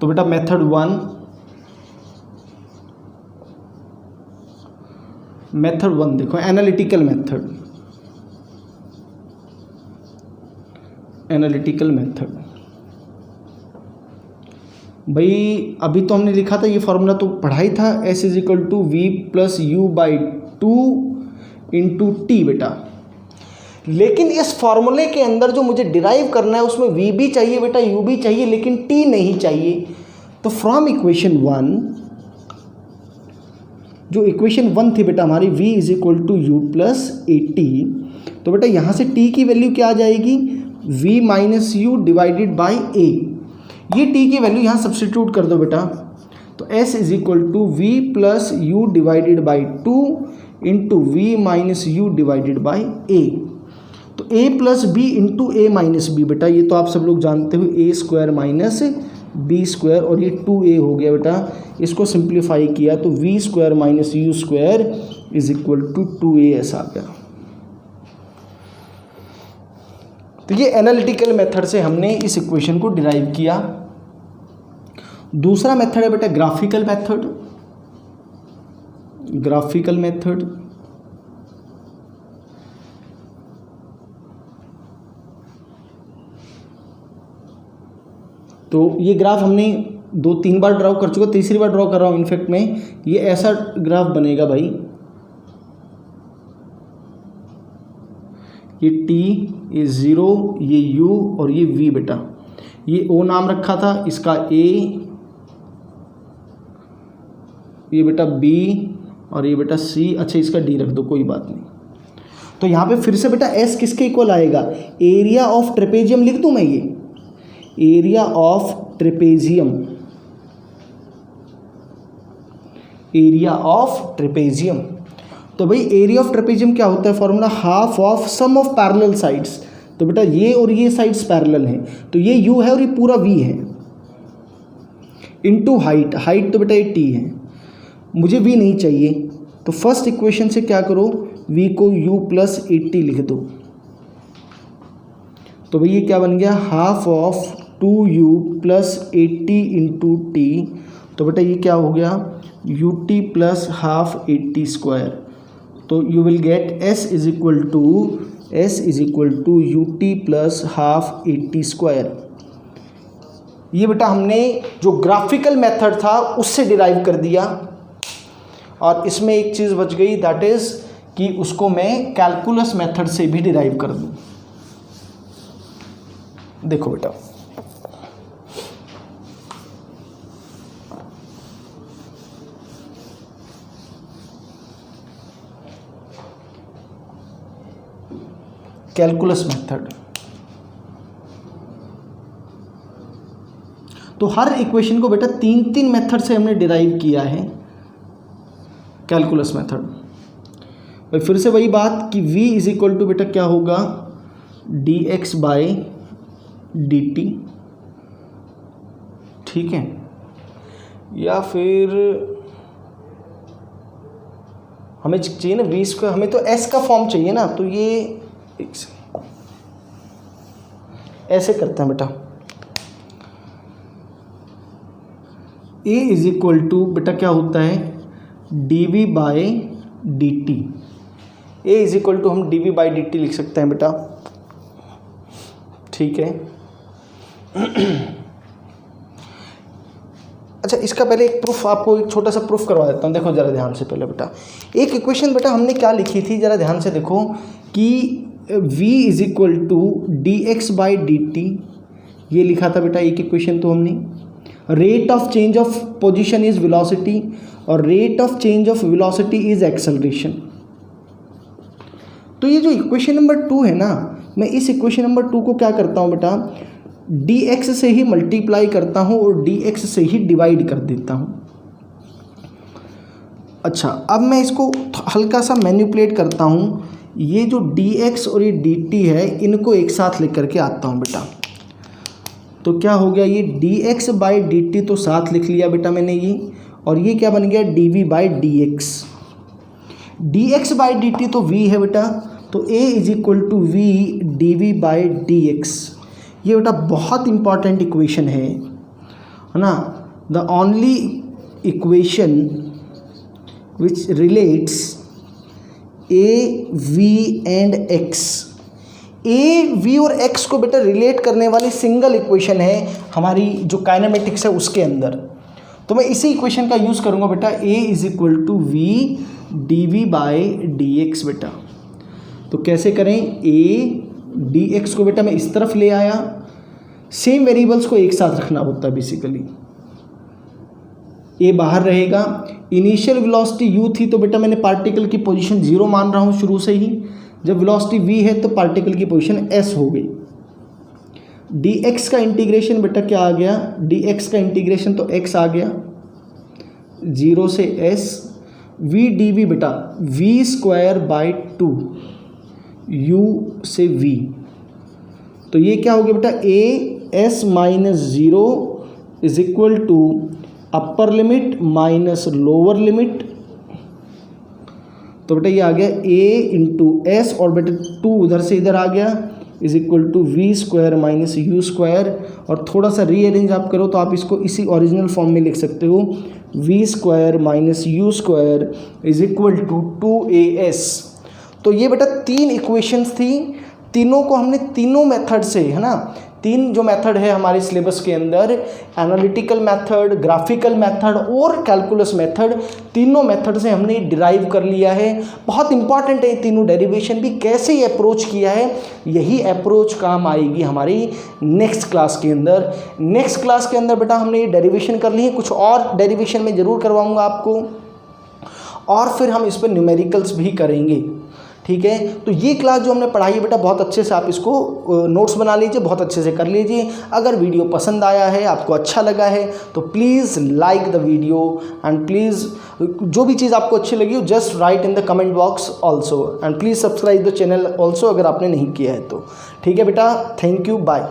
तो बेटा मेथड 1, मेथड 1 देखो, एनालिटिकल मेथड, एनालिटिकल मेथड। भाई अभी तो हमने लिखा था, ये फॉर्मूला तो पढ़ा ही था, s is equal to v plus u by 2 into t बेटा। लेकिन इस फॉर्मूले के अंदर जो मुझे डिराइव करना है उसमें v भी चाहिए बेटा, u भी चाहिए, लेकिन t नहीं चाहिए। तो फ्रॉम इक्वेशन 1, जो इक्वेशन 1 थी बेटा हमारी, v is equal to you plus A t, तो बेटा यहाँ से t की वैल्यू क्या आ जाएगी, v minus u divided by a। ये t की वैल्यू यहाँ सब्स्टिट्यूट कर दो बेटा, तो s is equal to v plus u divided by 2 into v minus u divided by a। तो a plus b into a minus b बेटा, ये तो आप सब लोग जानते हो, a square minus b square, और ये 2a हो गया बेटा। इसको सिंप्लीफाई किया तो v square minus you square is equal to 2as आ गया। तो ये एनालिटिकल मेथड से हमने इस इक्वेशन को डिराइव किया। दूसरा मेथड है बेटा ग्राफिकल मेथड। ग्राफिकल मेथड, तो ये ग्राफ हमने 2-3 बार ड्रॉ कर चुका, तीसरी बार ड्रॉ कर रहा हूँ इनफैक्ट में। ये ऐसा ग्राफ बनेगा भाई, ये t, ये 0, ये u और ये v बेटा। ये o नाम रखा था, इसका a, ये बेटा b और ये बेटा c। अच्छा इसका d रख दो, कोई बात नहीं। तो यहाँ पे फिर से बेटा s किसके इक्वल आएगा, एरिया ऑफ ट्रेपेजियम लिख दूँ मैं, ये area of trapezium, area of trapezium. तो भाई एरिया ऑफ ट्रेपेजियम क्या होता है, formula half of sum of parallel sides. तो बेटा ये और ये साइड्स पैरेलल हैं, तो ये u है और ये पूरा v है, इनटू हाइट। हाइट तो बेटा ये t है, मुझे v नहीं चाहिए, तो फर्स्ट इक्वेशन से क्या करो, v को u प्लस 80 लिख दो। तो भाई ये क्या बन गया, half of 2u plus 80 into t. तो बेटा ये क्या हो गया, ut प्लस हाफ 80 स्क्वायर। तो you will get s is equal to ut plus half 80 square. ये बेटा हमने जो ग्राफिकल मेथड था उससे डिराइव कर दिया, और इसमें एक चीज़ बच गई, दैट इज़ कि उसको मैं कैलकुलस मेथड से भी डिराइव कर दूं। देखो बेटा, कैलकुलस मेथड, तो हर इक्वेशन को बेटा 3 मेथड से हमने डिराइव किया है, कैलकुलस मेथड। भाई फिर से वही बात कि v इज इक्वल टू बेटा क्या होगा, dx बाई dt, ठीक है। या फिर हमें चाहिए ना v स्क्वायर, हमें तो s का फॉर्म चाहिए ना, तो ये ऐसे करते हैं बेटा, a इज इक्वल टू बेटा क्या होता है dv by dt, a is equal to हम dv बाई dt लिख सकते हैं बेटा, ठीक है। अच्छा, इसका पहले एक प्रूफ, आपको एक छोटा सा प्रूफ करवा देता हूँ। देखो जरा ध्यान से पहले बेटा, एक इक्वेशन बेटा हमने क्या लिखी थी, जरा ध्यान से देखो कि v is equal to D x by D T, ये लिखा था बेटा एक इक्वेशन। तो हमने rate of change of position is velocity और rate of change of velocity is acceleration. तो ये जो इक्वेशन नंबर 2 है ना, मैं इस इक्वेशन नंबर 2 को क्या करता हूँ बेटा, dx से ही मल्टीप्लाई करता हूँ और dx से ही डिवाइड कर देता हूँ। अच्छा, अब मैं इसको हल्का सा मैनिपुलेट करता हूँ, ये जो dx और ये dt है इनको एक साथ लिख करके आता हूँ बेटा। तो क्या हो गया, ये dx बाई dt तो साथ लिख लिया बेटा मैंने ये, और ये क्या बन गया dv by dx। dx by dt तो v है बेटा, तो a is equal to v dv by dx। ये बेटा बहुत इंपॉर्टेंट इक्वेशन है ना, the only equation which relates a v and x। a v और x को बेटा रिलेट करने वाली सिंगल इक्वेशन है हमारी जो काइनेमेटिक्स है उसके अंदर। तो मैं इसी इक्वेशन का यूज़ करूँगा बेटा, a is equal to v dv by dx बेटा। तो कैसे करें, a dx को बेटा मैं इस तरफ ले आया, सेम वेरिएबल्स को एक साथ रखना होता है बेसिकली। a बाहर रहेगा, इनिशियल वेलोसिटी u थी तो बेटा मैंने पार्टिकल की पोजीशन 0 मान रहा हूँ शुरू से ही। जब वेलोसिटी v है तो पार्टिकल की पोजीशन s हो गई। dx का इंटीग्रेशन बेटा क्या आ गया, dx का इंटीग्रेशन तो x आ गया 0 से s, v dv बेटा v स्क्वायर बाई 2 u से v। तो ये क्या हो गया बेटा, a s minus 0 is equal to upper limit minus lower limit. तो बेटा ये आ गया a इंटू एस और बेटा 2 उधर से इधर आ गया is equal to v square minus you square. और थोड़ा सा रीअरेंज आप करो तो आप इसको इसी ओरिजिनल फॉर्म में लिख सकते हो, v square minus you square is equal to 2as। तो ये बेटा 3 इक्वेशंस थी, तीनों को हमने तीनों मेथड से, है ना, 3 जो मेथड है हमारे सिलेबस के अंदर, एनालिटिकल मेथड, ग्राफिकल मेथड और कैलकुलस मेथड, तीनों मेथड से हमने डिराइव कर लिया है। बहुत इंपॉर्टेंट है ये तीनों, डेरिवेशन भी कैसे ये अप्रोच किया है, यही अप्रोच काम आएगी हमारी नेक्स्ट क्लास के अंदर। नेक्स्ट क्लास के अंदर बेटा हमने ये डेरिवेशन कर ली है, कुछ और डेरिवेशन में ज़रूर करवाऊँगा आपको, और फिर हम इस पर न्यूमेरिकल्स भी करेंगे, ठीक है। तो ये क्लास जो हमने पढ़ाई है बेटा बहुत अच्छे से आप इसको नोट्स बना लीजिए, बहुत अच्छे से कर लीजिए। अगर वीडियो पसंद आया है, आपको अच्छा लगा है, तो please like the video and please जो भी चीज़ आपको अच्छी लगी हो just right in the comment box also, and please subscribe the channel also अगर आपने नहीं किया है तो। ठीक है बेटा, थैंक यू, बाय।